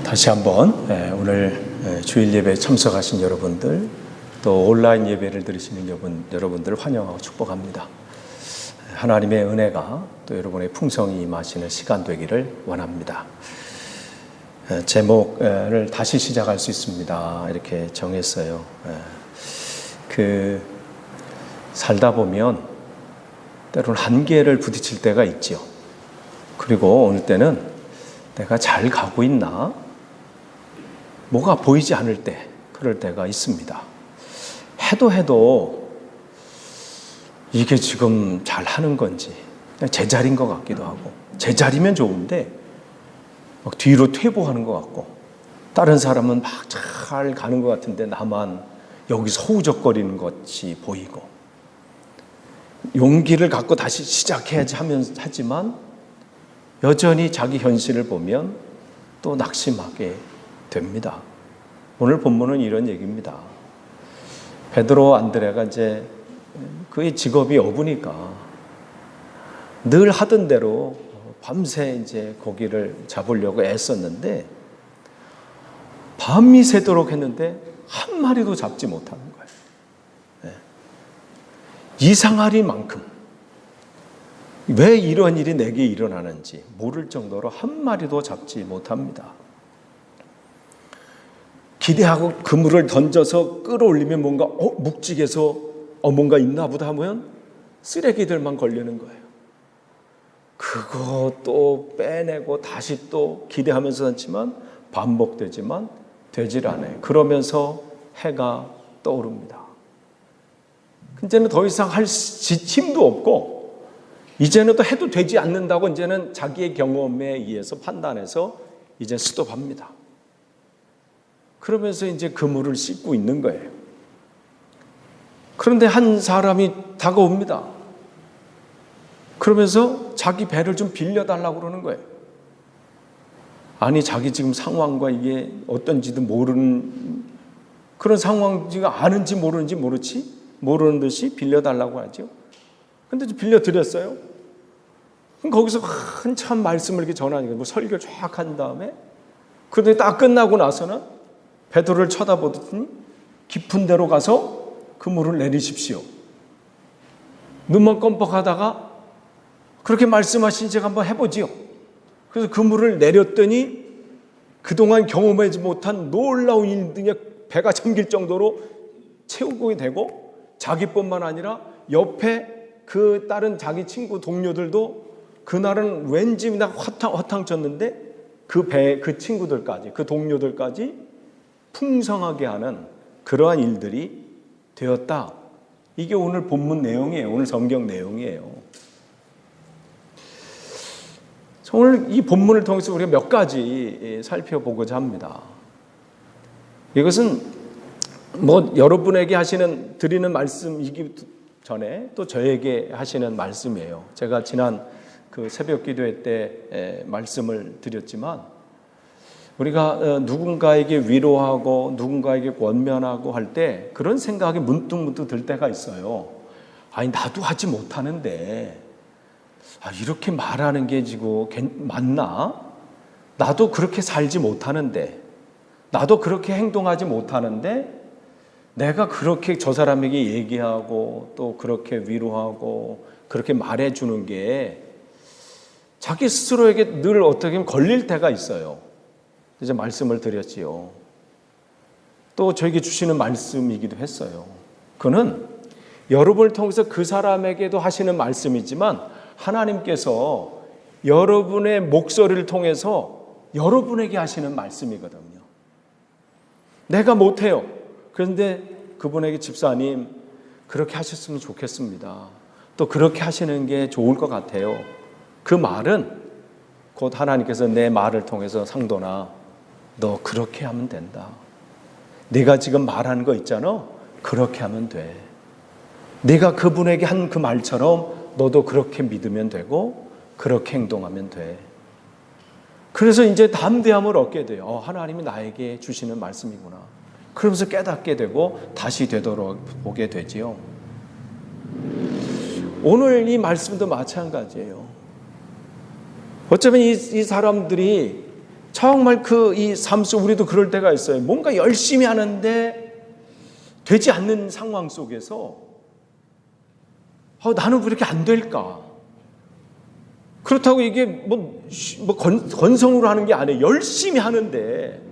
다시 한번 오늘 주일 예배에 참석하신 여러분들, 또 온라인 예배를 들으시는 여러분들을 환영하고 축복합니다. 하나님의 은혜가 또 여러분의 풍성이 임하시는 시간 되기를 원합니다. 제목을 다시 시작할 수 있습니다. 이렇게 정했어요. 살다 보면 때로는 한계를 부딪힐 때가 있죠. 그리고 어느 때는 내가 잘 가고 있나? 뭐가 보이지 않을 때, 그럴 때가 있습니다. 해도 이게 지금 잘 하는 건지, 그냥 제자리인 것 같기도 하고, 제자리면 좋은데 막 뒤로 퇴보하는 것 같고, 다른 사람은 막 잘 가는 것 같은데 나만 여기서 허우적거리는 것이 보이고, 용기를 갖고 다시 시작해야지 하지만 여전히 자기 현실을 보면 또 낙심하게 됩니다. 오늘 본문은 이런 얘기입니다. 베드로 안드레가 이제 그의 직업이 어부니까 늘 하던 대로 밤새 이제 고기를 잡으려고 애썼는데 밤이 새도록 했는데 한 마리도 잡지 못하는 거예요. 이상하리만큼 왜 이런 일이 내게 일어나는지 모를 정도로 한 마리도 잡지 못합니다. 기대하고 그물을 던져서 끌어올리면 뭔가 묵직해서 뭔가 있나 보다 하면 쓰레기들만 걸리는 거예요. 그거 또 빼내고 다시 또 기대하면서 던지만 반복되지만 되질 않아요. 그러면서 해가 떠오릅니다. 이제는 더 이상 할 힘도 없고 이제는 또 해도 되지 않는다고 이제는 자기의 경험에 의해서 판단해서 이제 스톱합니다. 그러면서 이제 그물을 씻고 있는 거예요. 그런데 한 사람이 다가옵니다. 그러면서 자기 배를 좀 빌려달라고 그러는 거예요. 아니, 자기 지금 상황과 이게 어떤지도 모르는 그런 상황지가 아는지 모르는지 모르는 듯이 빌려달라고 하죠. 근데 빌려드렸어요. 거기서 한참 말씀을 이렇게 전하니까 뭐 설교를 쫙 한 다음에 그런데 딱 끝나고 나서는 베드로를 쳐다보더니 깊은 데로 가서 그물을 내리십시오. 눈만 껌뻑하다가 그렇게 말씀하신 제가 한번 해보지요. 그래서 그물을 내렸더니 그동안 경험하지 못한 놀라운 일들이 배가 잠길 정도로 채우게 되고 자기뿐만 아니라 옆에 그 다른 자기 친구 동료들도 그날은 왠지 나 허탕 쳤는데 그 친구들까지 그 동료들까지 풍성하게 하는 그러한 일들이 되었다. 이게 오늘 본문 내용이에요. 오늘 성경 내용이에요. 오늘 이 본문을 통해서 우리가 몇 가지 살펴보고자 합니다. 이것은 뭐 여러분에게 드리는 말씀이기 전에 또 저에게 하시는 말씀이에요. 제가 지난 그 새벽 기도회 때 말씀을 드렸지만 우리가 누군가에게 위로하고 누군가에게 권면하고 할 때 그런 생각이 문득 들 때가 있어요. 아니, 나도 하지 못하는데 이렇게 말하는 게 지금 맞나? 나도 그렇게 살지 못하는데, 나도 그렇게 행동하지 못하는데 내가 그렇게 저 사람에게 얘기하고 또 그렇게 위로하고 그렇게 말해주는 게 자기 스스로에게 늘 어떻게 보면 걸릴 때가 있어요. 이제 말씀을 드렸지요. 또 저에게 주시는 말씀이기도 했어요. 그는 여러분을 통해서 그 사람에게도 하시는 말씀이지만 하나님께서 여러분의 목소리를 통해서 여러분에게 하시는 말씀이거든요. 내가 못해요. 그런데 그분에게 집사님 그렇게 하셨으면 좋겠습니다. 또 그렇게 하시는 게 좋을 것 같아요. 그 말은 곧 하나님께서 내 말을 통해서 상도나 너 그렇게 하면 된다. 네가 지금 말하는 거 있잖아. 그렇게 하면 돼. 네가 그분에게 한 그 말처럼 너도 그렇게 믿으면 되고 그렇게 행동하면 돼. 그래서 이제 담대함을 얻게 돼요. 하나님이 나에게 주시는 말씀이구나. 그러면서 깨닫게 되고 다시 되돌아보게 되지요. 오늘 이 말씀도 마찬가지예요. 어쩌면 이 사람들이 정말 이 삶 속 우리도 그럴 때가 있어요. 뭔가 열심히 하는데 되지 않는 상황 속에서 나는 왜 이렇게 안 될까? 그렇다고 이게 건성으로 하는 게 아니에요. 열심히 하는데,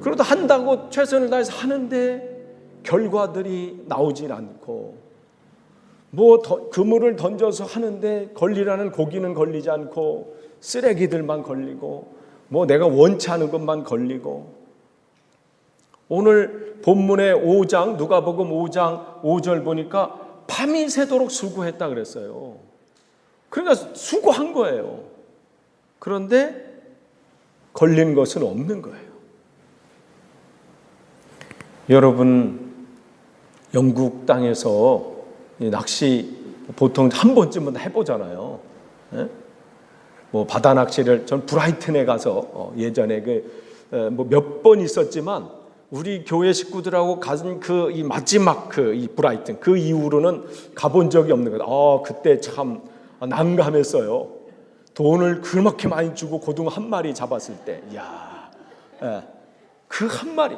그러다 한다고 최선을 다해서 하는데 결과들이 나오질 않고, 그물을 던져서 하는데 걸리라는 고기는 걸리지 않고 쓰레기들만 걸리고 내가 원치 않은 것만 걸리고. 오늘 본문의 5장 누가복음 5장 5절 보니까 밤이 새도록 수고했다 그랬어요. 그러니까 수고한 거예요. 그런데 걸린 것은 없는 거예요. 여러분, 영국 땅에서 낚시 보통 한 번쯤은 해보잖아요. 바다 낚시를 전 브라이튼에 가서 예전에 몇 번 있었지만 우리 교회 식구들하고 간 이 마지막 이 브라이튼 그 이후로는 가본 적이 없는 거예요. 그때 참 난감했어요. 돈을 그렇게 많이 주고 고등어 한 마리 잡았을 때, 그 한 마리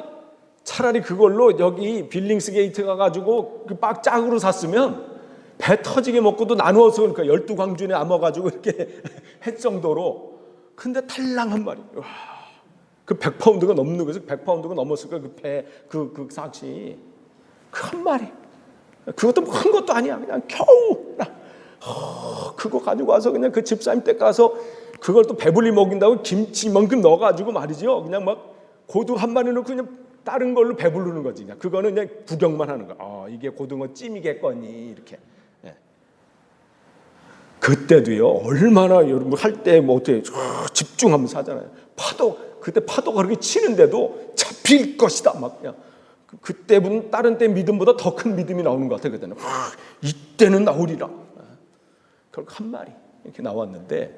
차라리 그걸로 여기 빌링스 게이트 가가지고 빡 짝으로 샀으면 배 터지게 먹고도 나누어서, 그러니까 12광준에 남아가지고 이렇게 했 정도로. 근데 탈랑 한 마리, 그 100파운드가 넘는 거죠. 100파운드가 넘었을 거예요. 그 배, 그 삭시. 그 한 마리. 그것도 큰 것도 아니야. 그냥 겨우. 그거 가지고 와서 그냥 그 집사님 댁 가서 그걸 또 배불리 먹인다고 김치만큼 넣어가지고 말이죠. 그냥 막 고등어 한 마리 넣고 그냥 다른 걸로 배부르는 거지. 그거는 그냥 구경만 하는 거야. 이게 고등어 찜이겠거니. 이렇게. 그때도요, 얼마나 여러분 할 때 어떻게 집중하면서 하잖아요. 그때 파도가 그렇게 치는데도 잡힐 것이다. 막 그냥. 그때는 다른 때 믿음보다 더 큰 믿음이 나오는 것 같아요. 그때는. 이때는 나오리라. 결국 한 마리 이렇게 나왔는데,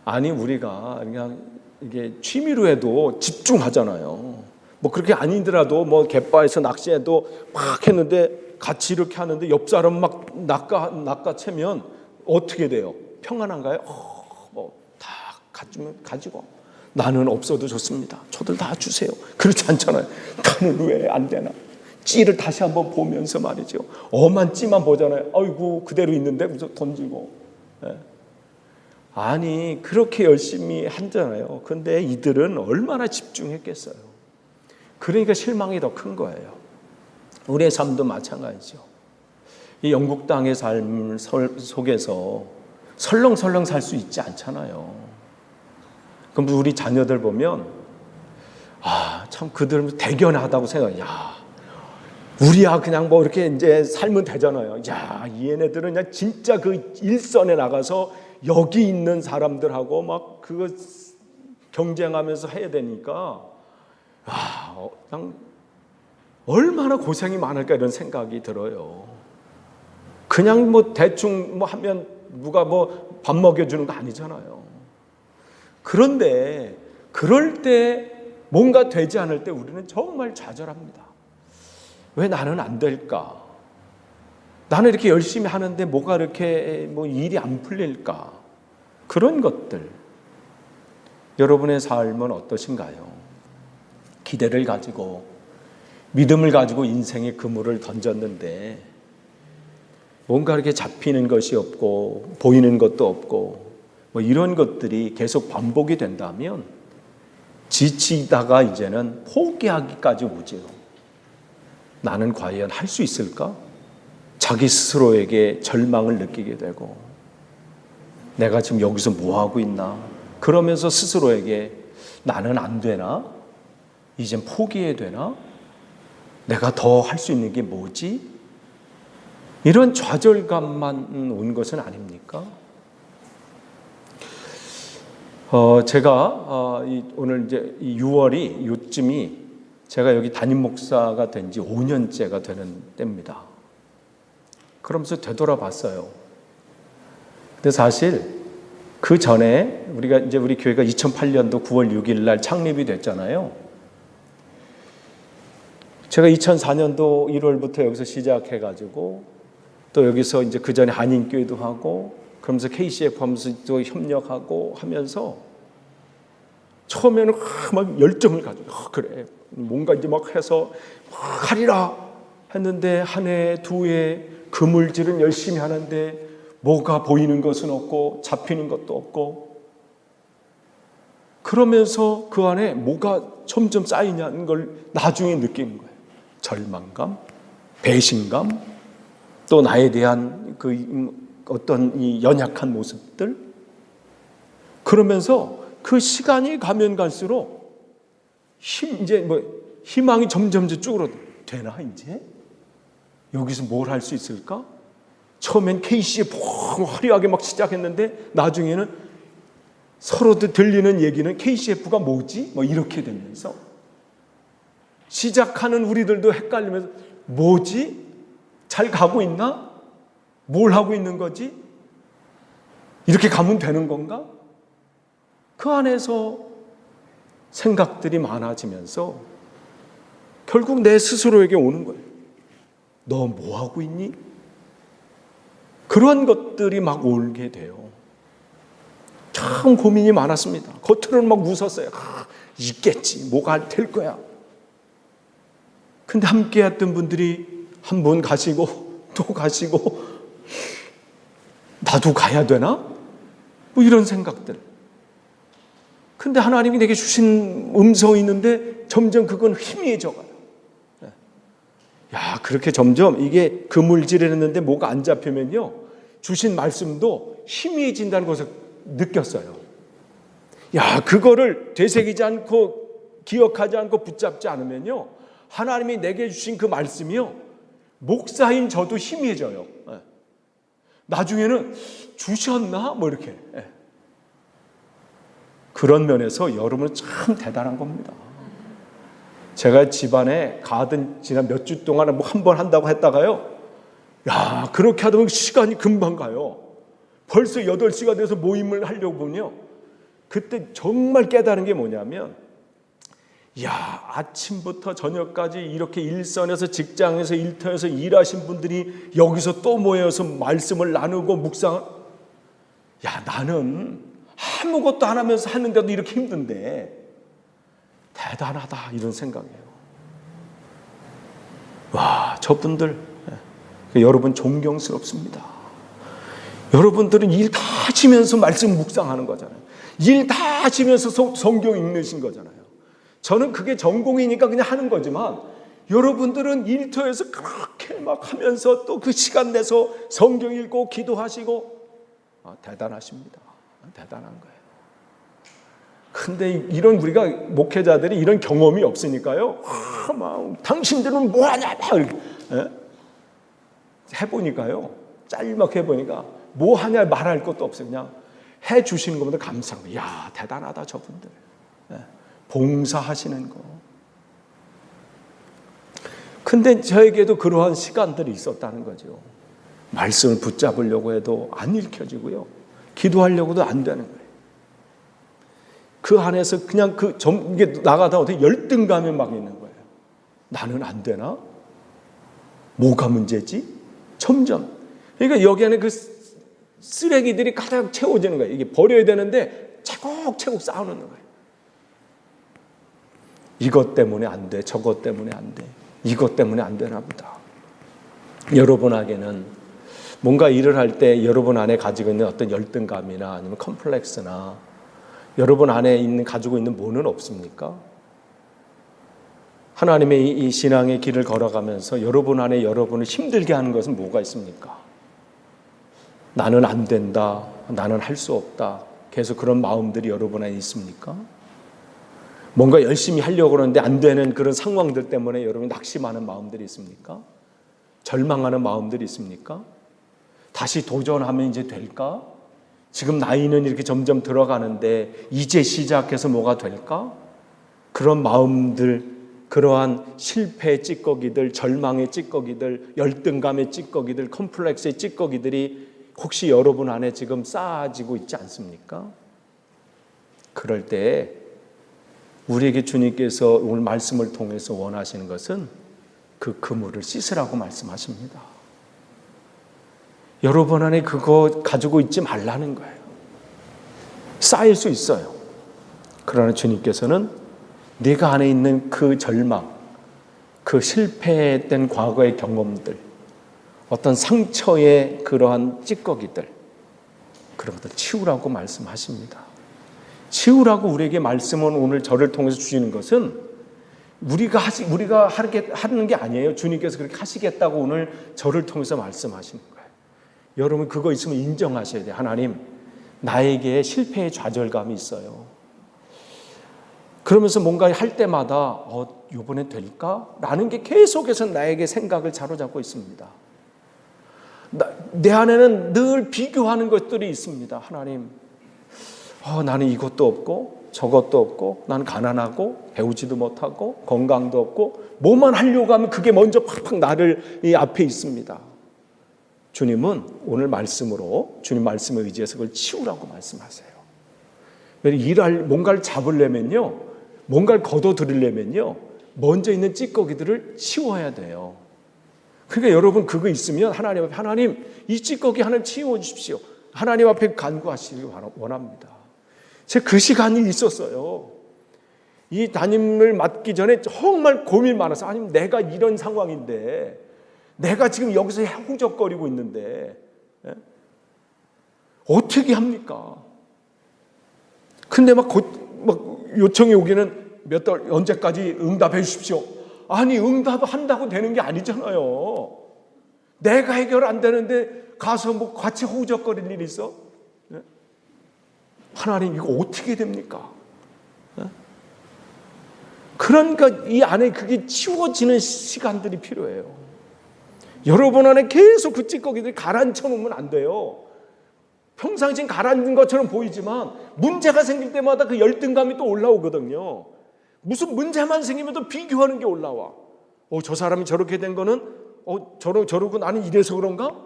아니 우리가 그냥 이게 취미로 해도 집중하잖아요. 그렇게 아니더라도 갯바에서 낚시해도 막 했는데 같이 이렇게 하는데 옆 사람 막 낚아채면 어떻게 돼요? 평안한가요? 다 가지고 나는 없어도 좋습니다. 저들 다 주세요. 그렇지 않잖아요. 나는 왜 안 되나? 찌를 다시 한번 보면서 말이죠. 엄한 찌만 보잖아요. 아이고 그대로 있는데 무슨 던지고. 아니 그렇게 열심히 하잖아요. 근데 이들은 얼마나 집중했겠어요. 그러니까 실망이 더 큰 거예요. 우리의 삶도 마찬가지죠. 이 영국 땅의 삶 속에서 설렁설렁 살 수 있지 않잖아요. 그럼 우리 자녀들 보면 참 그들은 대견하다고 생각해요. 우리야 그냥 이렇게 이제 살면 되잖아요. 이 얘네들은 그냥 진짜 그 일선에 나가서 여기 있는 사람들하고 막 그거 경쟁하면서 해야 되니까 그냥 얼마나 고생이 많을까 이런 생각이 들어요. 그냥 대충 하면 누가 밥 먹여주는 거 아니잖아요. 그런데 그럴 때 뭔가 되지 않을 때 우리는 정말 좌절합니다. 왜 나는 안 될까? 나는 이렇게 열심히 하는데 뭐가 이렇게 일이 안 풀릴까? 그런 것들. 여러분의 삶은 어떠신가요? 기대를 가지고 믿음을 가지고 인생의 그물을 던졌는데 뭔가 이렇게 잡히는 것이 없고 보이는 것도 없고 이런 것들이 계속 반복이 된다면 지치다가 이제는 포기하기까지 오죠. 나는 과연 할 수 있을까? 자기 스스로에게 절망을 느끼게 되고 내가 지금 여기서 뭐 하고 있나? 그러면서 스스로에게 나는 안 되나? 이젠 포기해야 되나? 내가 더 할 수 있는 게 뭐지? 이런 좌절감만 온 것은 아닙니까? 제가 오늘 이제 6월이 요쯤이 제가 여기 담임 목사가 된 지 5년째가 되는 때입니다. 그러면서 되돌아봤어요. 근데 사실 그 전에 우리 교회가 2008년도 9월 6일 날 창립이 됐잖아요. 제가 2004년도 1월부터 여기서 시작해가지고 또 여기서 이제 그 전에 한인교회도 하고 그러면서 KCF 하면서 또 협력하고 하면서 처음에는 막 열정을 가지고 그래 뭔가 이제 막 해서 막 하리라 했는데 한 해, 두 해 그물질은 열심히 하는데 뭐가 보이는 것은 없고 잡히는 것도 없고 그러면서 그 안에 뭐가 점점 쌓이냐는 걸 나중에 느끼는 거예요. 절망감, 배신감, 또 나에 대한 그 어떤 이 연약한 모습들. 그러면서 그 시간이 가면 갈수록 이제 희망이 점점 쭈그러져. 되나 이제? 여기서 뭘 할 수 있을까? 처음엔 KCF 화려하게 막 시작했는데 나중에는 서로도 들리는 얘기는 KCF가 뭐지? 뭐 이렇게 되면서 시작하는 우리들도 헷갈리면서 뭐지? 잘 가고 있나? 뭘 하고 있는 거지? 이렇게 가면 되는 건가? 그 안에서 생각들이 많아지면서 결국 내 스스로에게 오는 거예요. 너 뭐 하고 있니? 그런 것들이 막 올게 돼요. 참 고민이 많았습니다. 겉으로는 막 웃었어요. 있겠지. 뭐가 될 거야. 근데 함께 했던 분들이 한 번 가시고 또 가시고 나도 가야 되나? 뭐 이런 생각들. 근데 하나님이 내게 주신 음성이 있는데 점점 그건 희미해져가요. 야, 그렇게 점점 이게 그물질을 했는데 뭐가 안 잡히면요. 주신 말씀도 희미해진다는 것을 느꼈어요. 야, 그거를 되새기지 않고 기억하지 않고 붙잡지 않으면요. 하나님이 내게 주신 그 말씀이요. 목사인 저도 희미해져요. 나중에는 주셨나? 뭐 이렇게. 그런 면에서 여러분은 참 대단한 겁니다. 제가 집안에 가든 지난 몇 주 동안 뭐 한 번 한다고 했다가요. 야, 그렇게 하다 보면 시간이 금방 가요. 벌써 8시가 돼서 모임을 하려고 보면요. 그때 정말 깨달은 게 뭐냐면 야, 아침부터 저녁까지 이렇게 일선에서 직장에서 일터에서 일하신 분들이 여기서 또 모여서 말씀을 나누고 묵상을 야, 나는 아무것도 안 하면서 하는데도 이렇게 힘든데 대단하다 이런 생각이에요. 와, 저분들 여러분 존경스럽습니다. 여러분들은 일 다 하시면서 말씀 묵상하는 거잖아요. 일 다 하시면서 성경 읽으신 거잖아요. 저는 그게 전공이니까 그냥 하는 거지만 여러분들은 일터에서 그렇게 막 하면서 또 그 시간 내서 성경 읽고 기도하시고 대단하십니다. 대단한 거예요. 근데 이런 우리가 목회자들이 이런 경험이 없으니까요. 막 당신들은 뭐 하냐 막 이렇게 해보니까요. 짤막 해보니까 뭐 하냐 말할 것도 없어요. 그냥 해주시는 것보다 감사한 거예요. 야, 대단하다 저분들. 봉사하시는 거. 근데 저에게도 그러한 시간들이 있었다는 거죠. 말씀을 붙잡으려고 해도 안 읽혀지고요. 기도하려고도 안 되는 거예요. 그 안에서 그냥 이게 나가다 어떻게 열등감에 막 있는 거예요. 나는 안 되나? 뭐가 문제지? 점점. 그러니까 여기 안에 그 쓰레기들이 가득 채워지는 거예요. 이게 버려야 되는데 차곡차곡 쌓아놓는 거예요. 이것 때문에 안 돼. 저것 때문에 안 돼. 이것 때문에 안 되나 보다. 여러분에게는 뭔가 일을 할 때 여러분 안에 가지고 있는 어떤 열등감이나 아니면 컴플렉스나 여러분 안에 가지고 있는 뭐는 없습니까? 하나님의 이 신앙의 길을 걸어가면서 여러분 안에 여러분을 힘들게 하는 것은 뭐가 있습니까? 나는 안 된다. 나는 할 수 없다. 계속 그런 마음들이 여러분 안에 있습니까? 뭔가 열심히 하려고 하는데 안 되는 그런 상황들 때문에 여러분이 낙심하는 마음들이 있습니까? 절망하는 마음들이 있습니까? 다시 도전하면 이제 될까? 지금 나이는 이렇게 점점 들어가는데 이제 시작해서 뭐가 될까? 그런 마음들, 그러한 실패의 찌꺼기들, 절망의 찌꺼기들, 열등감의 찌꺼기들, 컴플렉스의 찌꺼기들이 혹시 여러분 안에 지금 쌓아지고 있지 않습니까? 그럴 때 우리에게 주님께서 오늘 말씀을 통해서 원하시는 것은 그 그물을 씻으라고 말씀하십니다. 여러분 안에 그거 가지고 있지 말라는 거예요. 쌓일 수 있어요. 그러나 주님께서는 네가 안에 있는 그 절망, 그 실패했던 과거의 경험들, 어떤 상처의 그러한 찌꺼기들, 그런 것들 치우라고 말씀하십니다. 치우라고 우리에게 말씀은 오늘 저를 통해서 주시는 것은 우리가 하는 게 아니에요. 주님께서 그렇게 하시겠다고 오늘 저를 통해서 말씀하시는 거예요. 여러분 그거 있으면 인정하셔야 돼요. 하나님, 나에게 실패의 좌절감이 있어요. 그러면서 뭔가 할 때마다 이번엔 될까? 라는 게 계속해서 나에게 생각을 사로잡고 있습니다. 내 안에는 늘 비교하는 것들이 있습니다. 하나님, 나는 이것도 없고 저것도 없고 나는 가난하고 배우지도 못하고 건강도 없고 뭐만 하려고 하면 그게 먼저 팍팍 나를 이 앞에 있습니다. 주님은 오늘 말씀으로 주님 말씀에 의지해서 그걸 치우라고 말씀하세요. 뭔가를 잡으려면요, 뭔가를 걷어들이려면요, 먼저 있는 찌꺼기들을 치워야 돼요. 그러니까 여러분 그거 있으면 하나님 앞에, 하나님 이 찌꺼기 하나 치워주십시오. 하나님 앞에 간구하시기 원합니다. 제가 그 시간이 있었어요. 이 담임을 맡기 전에 정말 고민 많아서, 아니 내가 이런 상황인데, 내가 지금 여기서 후적거리고 있는데 어떻게 합니까? 근데 막 요청이 오기는 몇 달 언제까지 응답해 주십시오. 아니 응답한다고 되는 게 아니잖아요. 내가 해결 안 되는데 가서 뭐 같이 후적거릴 일이 있어? 하나님 이거 어떻게 됩니까? 그러니까 이 안에 그게 치워지는 시간들이 필요해요. 여러분 안에 계속 그 찌꺼기들이 가라앉혀 놓으면 안 돼요. 평상시 가라앉은 것처럼 보이지만 문제가 생길 때마다 그 열등감이 또 올라오거든요. 무슨 문제만 생기면 또 비교하는 게 올라와. 저 사람이 저렇게 된 거는 저러고 나는 이래서 그런가?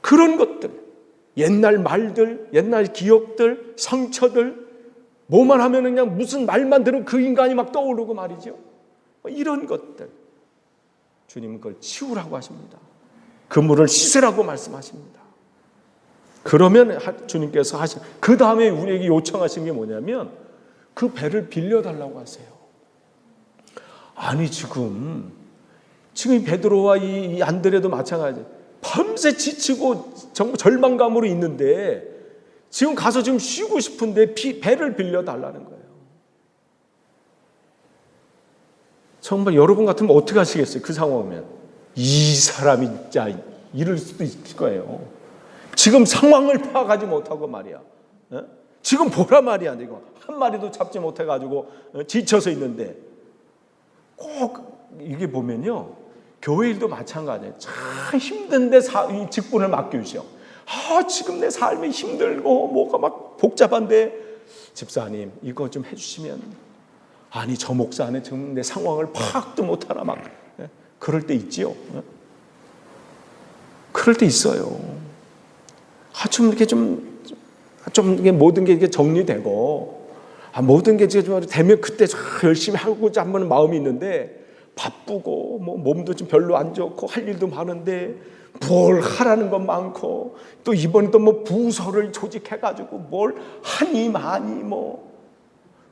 그런 것들, 옛날 말들, 옛날 기억들, 상처들, 뭐만 하면 그냥 무슨 말만 들으면 그 인간이 막 떠오르고 말이죠. 이런 것들 주님은 그걸 치우라고 하십니다. 그 물을 씻으라고 말씀하십니다. 그러면 주님께서 그 다음에 우리에게 요청하신 게 뭐냐면 그 배를 빌려달라고 하세요. 아니 지금 이 베드로와 이 안드레도 마찬가지. 밤새 지치고 정말 절망감으로 있는데 지금 가서 지금 쉬고 싶은데 배를 빌려달라는 거예요. 정말 여러분 같으면 어떻게 하시겠어요? 그 상황이면 이 사람이 진짜 이럴 수도 있을 거예요. 지금 상황을 파악하지 못하고 말이야. 지금 보라 말이야. 이거 한 마리도 잡지 못해가지고 지쳐서 있는데 꼭 이게 보면요, 교회 일도 마찬가지예요. 참 힘든데 이 직분을 맡겨주셔. 지금 내 삶이 힘들고 뭐가 막 복잡한데 집사님 이거 좀 해주시면, 아니 저 목사는 지금 내 상황을 파악도 못하나 막 그럴 때 있지요. 그럴 때 있어요. 좀 이렇게 좀 이게 모든 게 이렇게 정리되고 모든 게 좀 되면 그때 열심히 하고자 하는 마음이 있는데 바쁘고 뭐 몸도 좀 별로 안 좋고 할 일도 많은데 뭘 하라는 건 많고 또 이번에 또 뭐 부서를 조직해가지고 뭘 하니 많이 뭐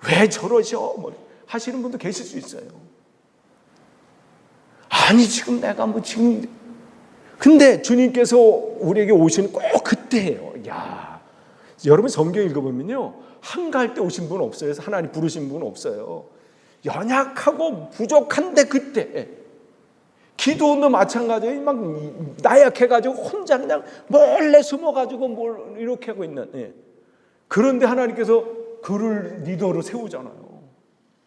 왜 저러셔 뭐 하시는 분도 계실 수 있어요. 아니 지금 내가 뭐 지금, 근데 주님께서 우리에게 오시는 꼭 그때예요. 야, 여러분 성경 읽어보면요, 한가할 때 오신 분은 없어요. 하나님 부르신 분은 없어요. 연약하고 부족한데 그때. 기도원도 마찬가지예요. 막 나약해가지고 혼자 그냥 몰래 숨어가지고 뭘 이렇게 하고 있는. 그런데 하나님께서 그를 리더로 세우잖아요.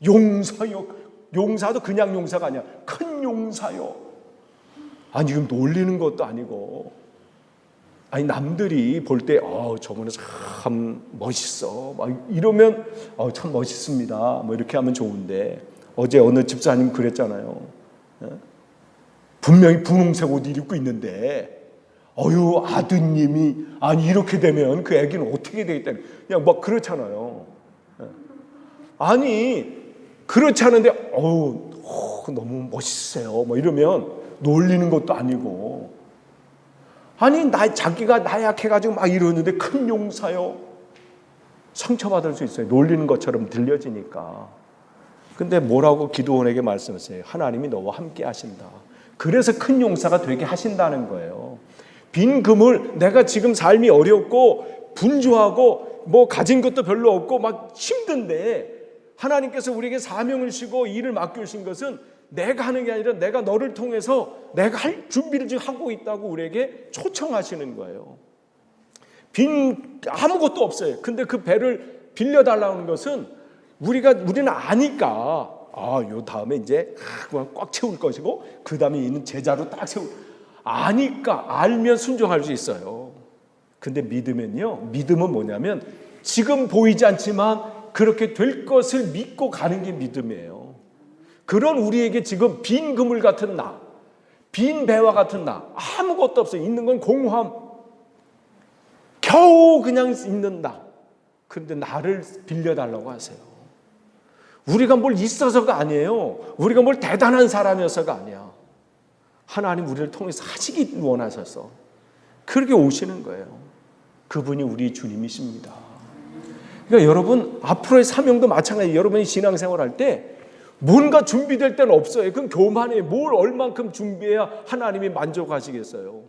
용사요. 용사도 그냥 용사가 아니야. 큰 용사요. 아니 지금 놀리는 것도 아니고, 아니 남들이 볼 때 저분은 참 멋있어 막 이러면 참 멋있습니다 뭐 이렇게 하면 좋은데, 어제 어느 집사님 그랬잖아요. 분명히 분홍색 옷 입고 있는데 아드님이 아니 이렇게 되면 그 애기는 어떻게 되겠다 그냥 막 그렇잖아요. 아니 그렇지 않은데 너무 멋있어요 뭐 이러면 놀리는 것도 아니고, 아니 자기가 나약해가지고 막 이러는데 큰 용사요. 상처받을 수 있어요. 놀리는 것처럼 들려지니까. 근데 뭐라고 기드온에게 말씀하세요? 하나님이 너와 함께 하신다. 그래서 큰 용사가 되게 하신다는 거예요. 빈 그물, 내가 지금 삶이 어렵고 분주하고 뭐 가진 것도 별로 없고 막 힘든데 하나님께서 우리에게 사명을 주시고 일을 맡겨주신 것은 내가 하는 게 아니라 내가 너를 통해서 내가 할 준비를 지금 하고 있다고 우리에게 초청하시는 거예요. 아무것도 없어요. 근데 그 배를 빌려달라는 것은 우리는 아니까 요 다음에 이제 꽉 채울 것이고 그 다음에 있는 제자로 딱 아니까 알면 순종할 수 있어요. 근데 믿음은 뭐냐면 지금 보이지 않지만 그렇게 될 것을 믿고 가는 게 믿음이에요. 그런 우리에게 지금 빈 그물 같은 빈 배와 같은 아무것도 없어요. 있는 건 공허함, 겨우 그냥 있는 그런데 나를 빌려달라고 하세요. 우리가 뭘 있어서가 아니에요. 우리가 뭘 대단한 사람이어서가 아니야. 하나님 우리를 통해서 하시기 원하셔서 그렇게 오시는 거예요. 그분이 우리 주님이십니다. 그러니까 여러분 앞으로의 사명도 마찬가지예요. 여러분이 신앙생활할 때 뭔가 준비될 때는 없어요. 그럼 교만해요. 뭘 얼만큼 준비해야 하나님이 만족하시겠어요.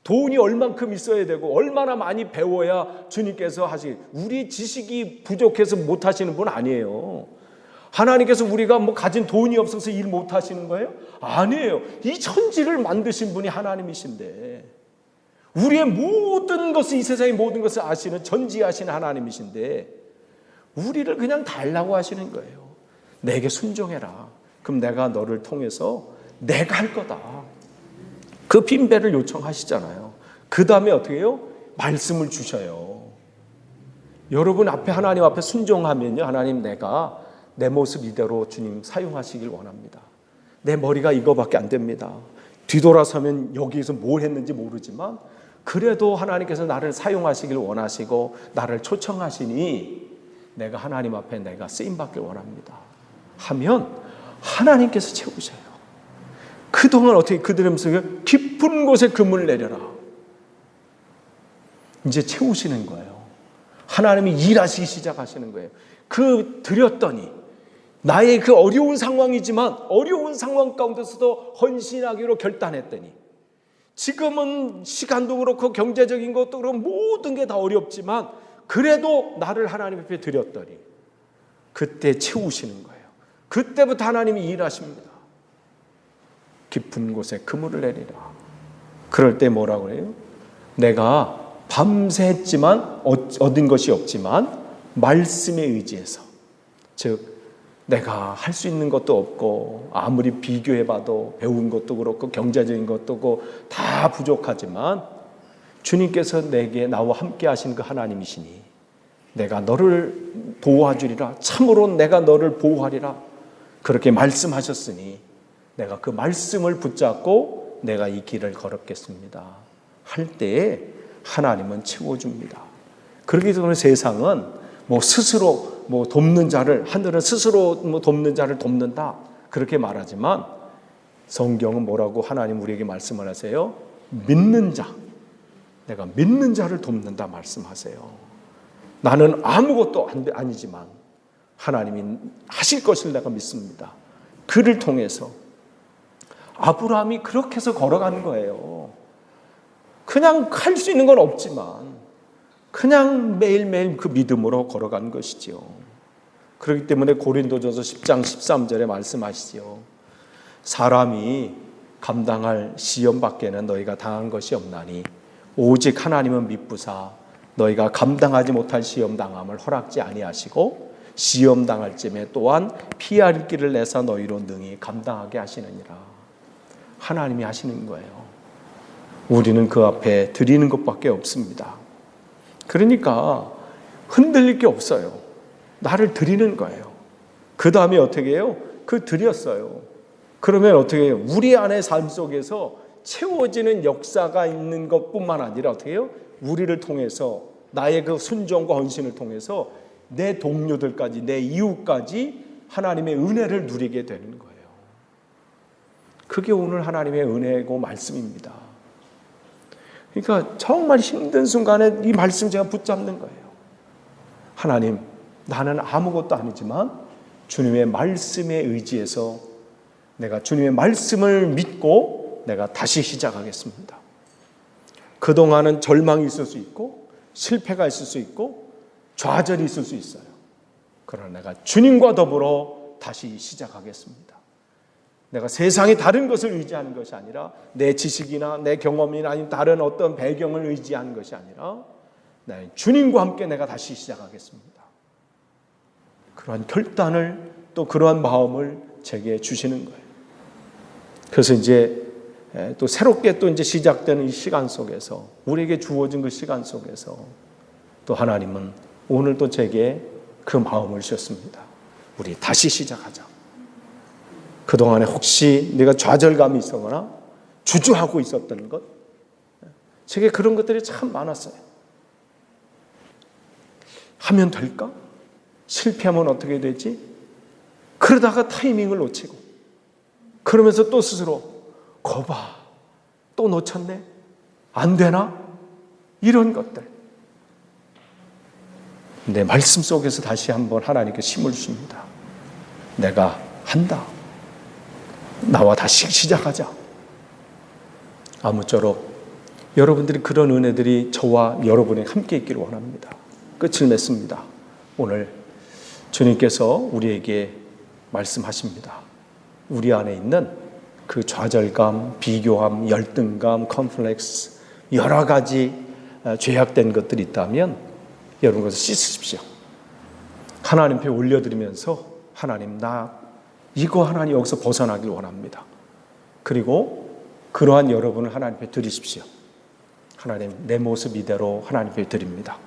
돈이 얼만큼 있어야 되고 얼마나 많이 배워야 주님께서 우리 지식이 부족해서 못하시는 분 아니에요. 하나님께서 우리가 가진 돈이 없어서 일 못하시는 거예요? 아니에요. 이 천지를 만드신 분이 하나님이신데 우리의 모든 것을 이 세상의 모든 것을 아시는 전지하시는 하나님이신데 우리를 그냥 달라고 하시는 거예요. 내게 순종해라. 그럼 내가 너를 통해서 내가 할 거다. 그 빈배를 요청하시잖아요. 그 다음에 어떻게 해요? 말씀을 주셔요. 여러분 앞에 하나님 앞에 순종하면요. 하나님 내가 내 모습 이대로 주님 사용하시길 원합니다. 내 머리가 이거밖에 안 됩니다. 뒤돌아서면 여기에서 뭘 했는지 모르지만 그래도 하나님께서 나를 사용하시길 원하시고 나를 초청하시니 내가 하나님 앞에 내가 쓰임받길 원합니다. 하면 하나님께서 채우셔요. 그동안 어떻게 그들의 속에 깊은 곳에 그물을 내려라. 이제 채우시는 거예요. 하나님이 일하시기 시작하시는 거예요. 드렸더니 나의 그 어려운 상황이지만 어려운 상황 가운데서도 헌신하기로 결단했더니 지금은 시간도 그렇고 경제적인 것도 그렇고 모든 게 다 어렵지만 그래도 나를 하나님 앞에 드렸더니 그때 채우시는 거예요. 그때부터 하나님이 일하십니다. 깊은 곳에 그물을 내리라. 그럴 때 뭐라고 해요? 내가 밤새 했지만 얻은 것이 없지만 말씀에 의지해서 즉 내가 할 수 있는 것도 없고 아무리 비교해봐도 배운 것도 그렇고 경제적인 것도 그렇고 다 부족하지만 주님께서 나와 함께 하시는 그 하나님이시니 내가 너를 도와주리라. 참으로 내가 너를 보호하리라. 그렇게 말씀하셨으니 내가 그 말씀을 붙잡고 내가 이 길을 걸었겠습니다. 할 때에 하나님은 채워줍니다. 그렇기 때문에 세상은 스스로 돕는 자를 하늘은 스스로 돕는 자를 돕는다 그렇게 말하지만 성경은 뭐라고 하나님 우리에게 말씀을 하세요? 믿는 자, 내가 믿는 자를 돕는다 말씀하세요. 나는 아무것도 아니지만 하나님이 하실 것을 내가 믿습니다. 그를 통해서 아브라함이 그렇게 해서 걸어가는 거예요. 그냥 할 수 있는 건 없지만 그냥 매일매일 그 믿음으로 걸어간 것이죠. 그렇기 때문에 고린도전서 10장 13절에 말씀하시죠. 사람이 감당할 시험 밖에는 너희가 당한 것이 없나니 오직 하나님은 미쁘사 너희가 감당하지 못할 시험 당함을 허락지 아니하시고 시험 당할 쯤에 또한 피할 길을 내사 너희로 능히 감당하게 하시느니라. 하나님이 하시는 거예요. 우리는 그 앞에 드리는 것밖에 없습니다. 그러니까 흔들릴 게 없어요. 나를 드리는 거예요. 그 다음에 어떻게 해요? 드렸어요. 그러면 어떻게 해요? 우리 안의 삶 속에서 채워지는 역사가 있는 것뿐만 아니라 어떻게 해요? 우리를 통해서 나의 그 순종과 헌신을 통해서 내 동료들까지 내 이웃까지 하나님의 은혜를 누리게 되는 거예요. 그게 오늘 하나님의 은혜고 말씀입니다. 그러니까 정말 힘든 순간에 이 말씀 제가 붙잡는 거예요. 하나님, 나는 아무것도 아니지만 주님의 말씀에 의지해서 내가 주님의 말씀을 믿고 내가 다시 시작하겠습니다. 그동안은 절망이 있을 수 있고 실패가 있을 수 있고 좌절이 있을 수 있어요. 그러나 내가 주님과 더불어 다시 시작하겠습니다. 내가 세상의 다른 것을 의지하는 것이 아니라 내 지식이나 내 경험이나 아니면 다른 어떤 배경을 의지하는 것이 아니라 주님과 함께 내가 다시 시작하겠습니다. 그러한 결단을 또 그러한 마음을 제게 주시는 거예요. 그래서 이제 또 새롭게 또 이제 시작되는 이 시간 속에서 우리에게 주어진 그 시간 속에서 또 하나님은 오늘 또 제게 그 마음을 주셨습니다. 우리 다시 시작하자. 그동안에 혹시 내가 좌절감이 있었거나 주저하고 있었던 것, 제게 그런 것들이 참 많았어요. 하면 될까? 실패하면 어떻게 되지? 그러다가 타이밍을 놓치고 그러면서 또 스스로 거봐, 또 놓쳤네? 안 되나? 이런 것들. 내 말씀 속에서 다시 한번 하나님께 힘을 주십니다. 내가 한다. 나와 다시 시작하자. 아무쪼록 여러분들이 그런 은혜들이 저와 여러분이 함께 있기를 원합니다. 끝을 맺습니다. 오늘 주님께서 우리에게 말씀하십니다. 우리 안에 있는 그 좌절감, 비교함, 열등감, 컴플렉스, 여러 가지 죄악된 것들이 있다면 여러분 그것을 씻으십시오. 하나님 앞에 올려드리면서 하나님, 나 이거 하나님 여기서 벗어나길 원합니다. 그리고 그러한 여러분을 하나님 앞에 드리십시오. 하나님, 내 모습 이대로 하나님 앞에 드립니다.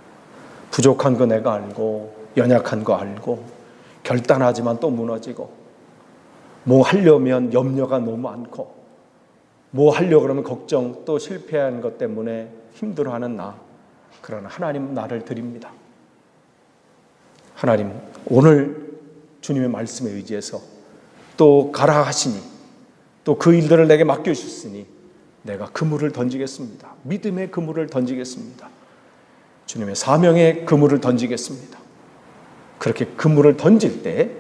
부족한 거 내가 알고 연약한 거 알고 결단하지만 또 무너지고 뭐 하려면 염려가 너무 많고 뭐 하려고 그러면 걱정 또 실패하는 것 때문에 힘들어하는 나, 그러나 하나님 나를 드립니다. 하나님, 오늘 주님의 말씀에 의지해서 또 가라 하시니 또 그 일들을 내게 맡겨주셨으니 내가 그물을 던지겠습니다. 믿음의 그물을 던지겠습니다. 주님의 사명의 그물을 던지겠습니다. 그렇게 그물을 던질 때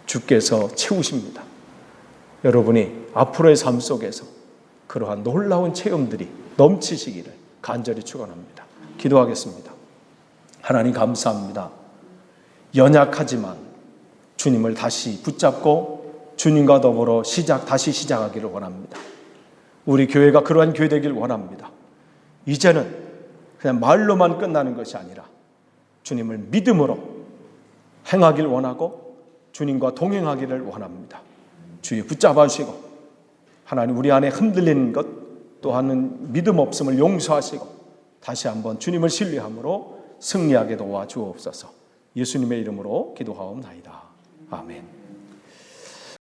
주께서 채우십니다. 여러분이 앞으로의 삶 속에서 그러한 놀라운 체험들이 넘치시기를 간절히 축원합니다. 기도하겠습니다. 하나님 감사합니다. 연약하지만 주님을 다시 붙잡고 주님과 더불어 다시 시작하기를 원합니다. 우리 교회가 그러한 교회 되길 원합니다. 이제는 그냥 말로만 끝나는 것이 아니라 주님을 믿음으로 행하길 원하고 주님과 동행하기를 원합니다. 주여 붙잡아 주시고 하나님 우리 안에 흔들리는 것 또한 믿음 없음을 용서하시고 다시 한번 주님을 신뢰함으로 승리하게 도와주옵소서. 예수님의 이름으로 기도하옵나이다. 아멘.